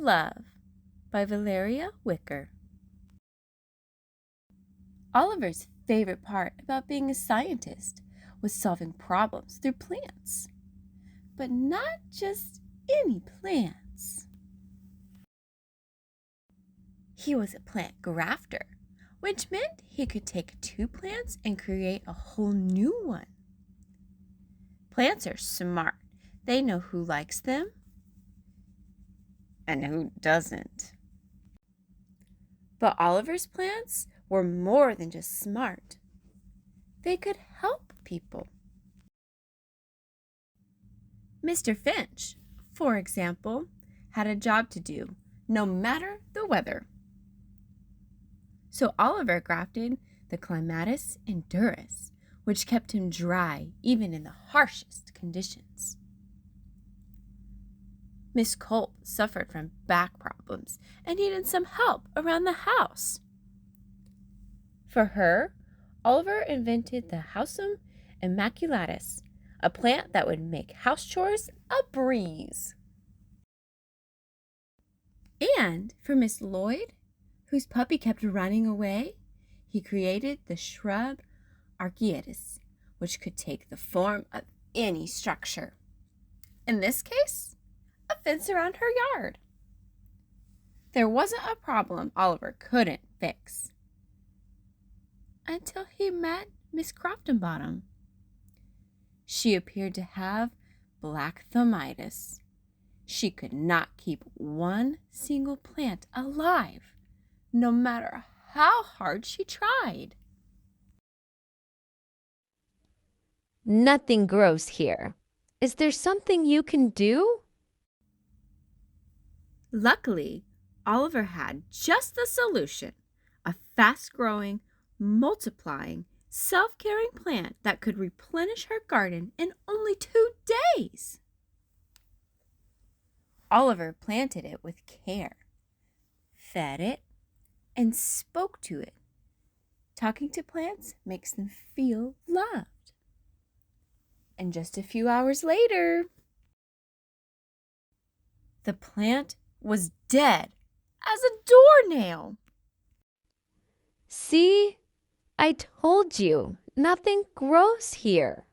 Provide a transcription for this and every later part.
Love by Valeria Wicker. Oliver's favorite part about being a scientist was solving problems through plants. But not just any plants. He was a plant grafter, which meant he could take two plants and create a whole new one. Plants are smart. They know who likes them and who doesn't. But Oliver's plants were more than just smart. They could help people. Mr. Finch, for example, had a job to do, no matter the weather. So Oliver grafted the clematis indurus, which kept him dry even in the harshest conditions. Miss Colt suffered from back problems and needed some help around the house. For her, Oliver invented the Houseum immaculatus, a plant that would make house chores a breeze. And for Miss Lloyd, whose puppy kept running away, he created the shrub archaetus, which could take the form of any structure. In this case, a fence around her yard. There wasn't a problem Oliver couldn't fix. Until he met Miss Croftonbottom. She appeared to have black thumbitis. She could not keep one single plant alive, no matter how hard she tried. Nothing grows here. Is there something you can do? Luckily, Oliver had just the solution, a fast-growing, multiplying, self-caring plant that could replenish her garden in only 2 days. Oliver planted it with care, fed it, and spoke to it. Talking to plants makes them feel loved. And just a few hours later, the plant was dead as a doornail. See? I told you, nothing grows here.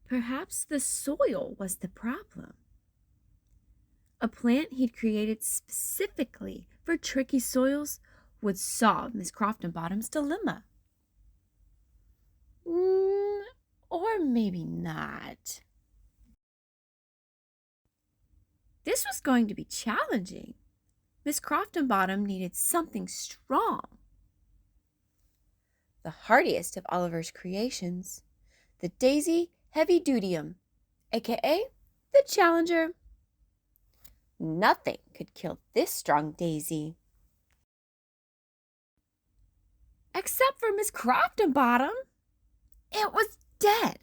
Perhaps the soil was the problem. A plant he'd created specifically for tricky soils would solve Miss Croftonbottom's dilemma. Or maybe not. This was going to be challenging. Miss Croftonbottom needed something strong. The hardiest of Oliver's creations, the daisy heavy-dutium, aka the Challenger. Nothing could kill this strong daisy. Except for Miss Croftonbottom. It was dead.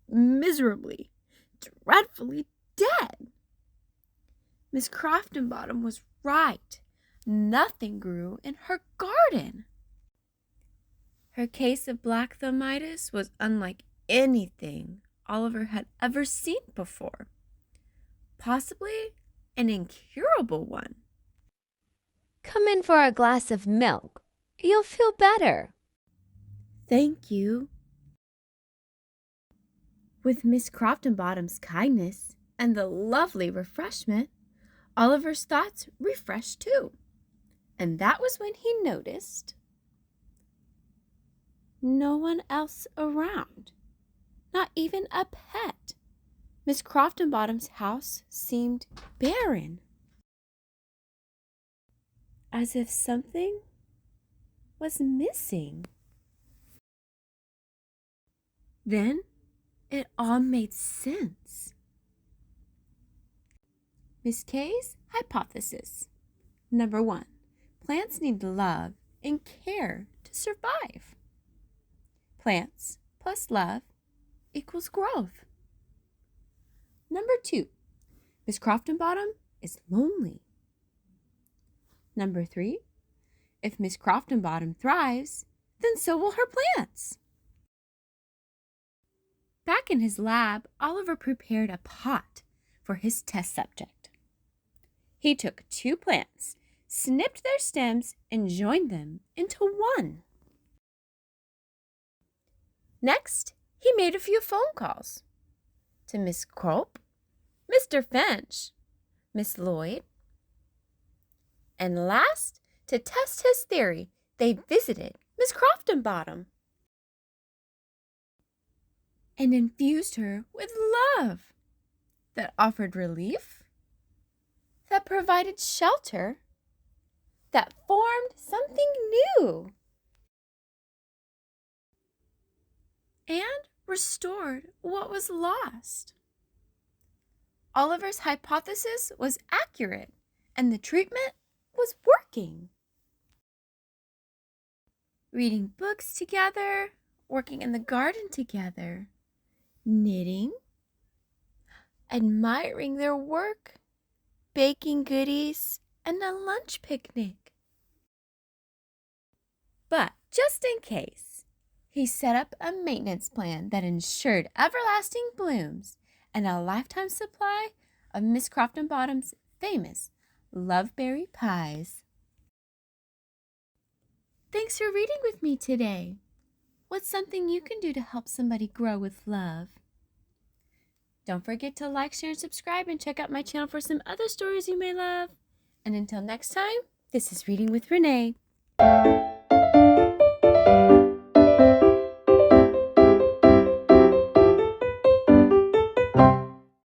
Miserably, dreadfully dead. Miss Croftonbottom was right. Nothing grew in her garden. Her case of black thumbitis was unlike anything Oliver had ever seen before. Possibly an incurable one. Come in for a glass of milk. You'll feel better. Thank you. With Miss Croftonbottom's kindness and the lovely refreshment, Oliver's thoughts refreshed too. And that was when he noticed no one else around, not even a pet. Miss Croftonbottom's house seemed barren, as if something was missing. Then it all made sense. Miss K's hypothesis. Number 1, plants need love and care to survive. Plants plus love equals growth. Number 2, Miss Croftonbottom is lonely. Number 3, if Miss Croftonbottom thrives, then so will her plants. Back Back in his lab, Oliver prepared a pot for his test subject. He took 2 plants, snipped their stems, and joined them into one. Next, he made a few phone calls to Miss Crope, Mr. Finch, Miss Lloyd, and last, to test his theory, they visited Miss Croftonbottom and infused her with love that offered relief, that provided shelter, that formed something new, and restored what was lost. Oliver's hypothesis was accurate, and the treatment was working. Reading books together, working in the garden together, knitting, admiring their work, baking goodies, and a lunch picnic. But just in case, he set up a maintenance plan that ensured everlasting blooms and a lifetime supply of Miss Croftonbottom's famous loveberry pies. Thanks for reading with me today. What's something you can do to help somebody grow with love? Don't forget to like, share, and subscribe, and check out my channel for some other stories you may love. And until next time, this is Reading with Renee.